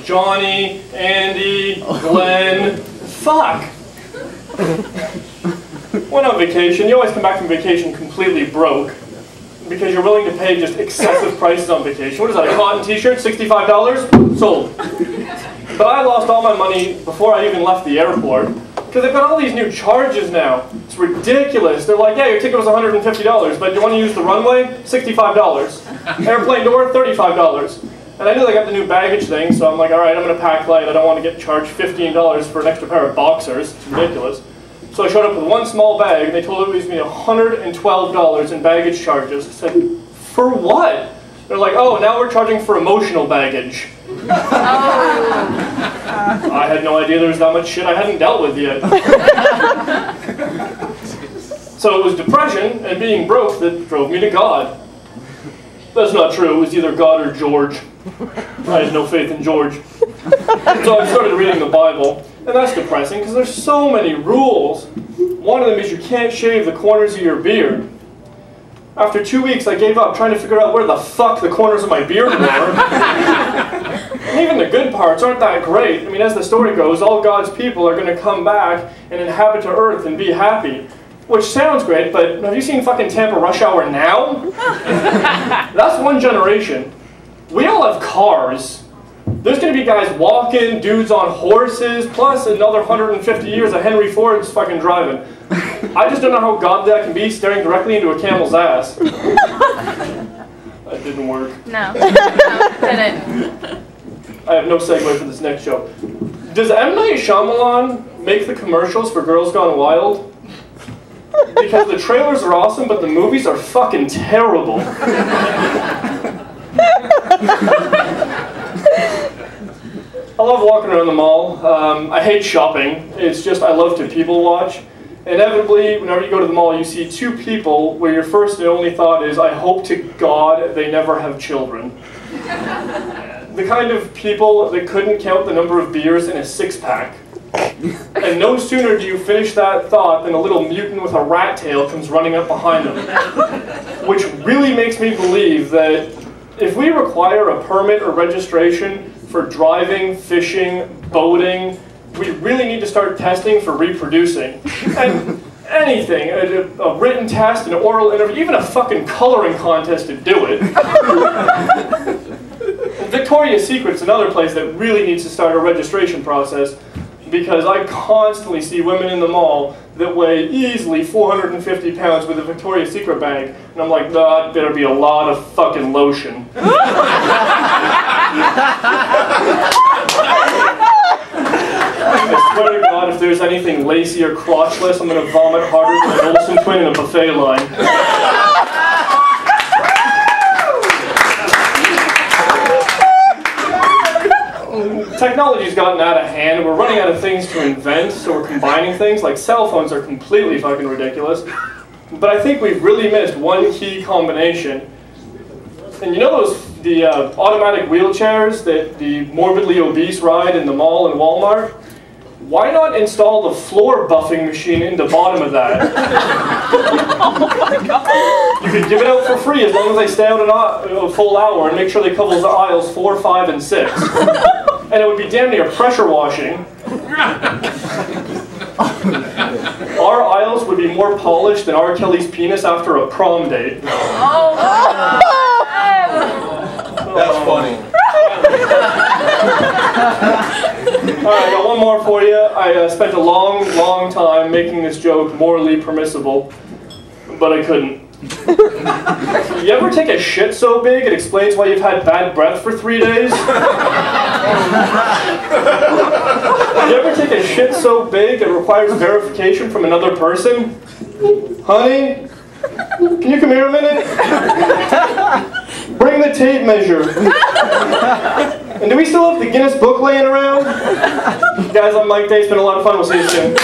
Johnny, Andy, Glenn. Fuck. Went on vacation. You always come back from vacation completely broke because you're willing to pay just excessive prices on vacation. What is that, a cotton t-shirt, $65? Sold. But I lost all my money before I even left the airport because they've got all these new charges now. It's ridiculous. They're like, yeah, your ticket was $150, but you want to use the runway? $65. Airplane door? $35. And I knew they got the new baggage thing, so I'm like, all right, I'm going to pack light. I don't want to get charged $15 for an extra pair of boxers. It's ridiculous. So I showed up with one small bag, and they told it was me $112 in baggage charges. I said, for what? They're like, oh, now we're charging for emotional baggage. I had no idea there was that much shit I hadn't dealt with yet. So it was depression and being broke that drove me to God. That's not true. It was either God or George. I had no faith in George. So I started reading the Bible, and that's depressing because there's so many rules. One of them is you can't shave the corners of your beard. After 2 weeks, I gave up trying to figure out where the fuck the corners of my beard were. And even the good parts aren't that great. I mean, as the story goes, all God's people are going to come back and inhabit the earth and be happy. Which sounds great, but have you seen fucking Tampa rush hour now? That's one generation. We all have cars. There's going to be guys walking, dudes on horses, plus another 150 years of Henry Ford's fucking driving. I just don't know how godly I can be staring directly into a camel's ass. That didn't work. No, didn't. I have no segue for this next show. Does M. Night Shyamalan make the commercials for Girls Gone Wild? Because the trailers are awesome, but the movies are fucking terrible. I love walking around the mall. I hate shopping. It's just I love to people watch. Inevitably, whenever you go to the mall, you see two people where your first and only thought is, I hope to God they never have children. The kind of people that couldn't count the number of beers in a six-pack. And no sooner do you finish that thought than a little mutant with a rat tail comes running up behind them. Which really makes me believe that if we require a permit or registration for driving, fishing, boating, we really need to start testing for reproducing. And anything, a written test, an oral interview, even a fucking coloring contest to do it. Victoria's Secret's another place that really needs to start a registration process because I constantly see women in the mall that weigh easily 450 pounds with a Victoria's Secret bag. And I'm like, that better be a lot of fucking lotion. I swear to God, if there's anything lacy or crotchless, I'm going to vomit harder than an Olsen twin in a buffet line. Technology's gotten out of hand, we're running out of things to invent, so we're combining things, like cell phones are completely fucking ridiculous. But I think we've really missed one key combination. And you know the automatic wheelchairs that the morbidly obese ride in the mall and Walmart? Why not install the floor buffing machine in the bottom of that? Oh my God. You could give it out for free as long as they stay out a full hour and make sure they cover the aisles 4, 5, and 6. And it would be damn near pressure washing. Our aisles would be more polished than R. Kelly's penis after a prom date. Oh. That's funny. Alright, I got one more for you. I spent a long, long time making this joke morally permissible, but I couldn't. You ever take a shit so big it explains why you've had bad breath for 3 days? You ever take a shit so big it requires verification from another person? Honey, can you come here a minute? Bring the tape measure. And do we still have the Guinness book laying around? Guys, I'm Mike Day. It's been a lot of fun. We'll see you soon.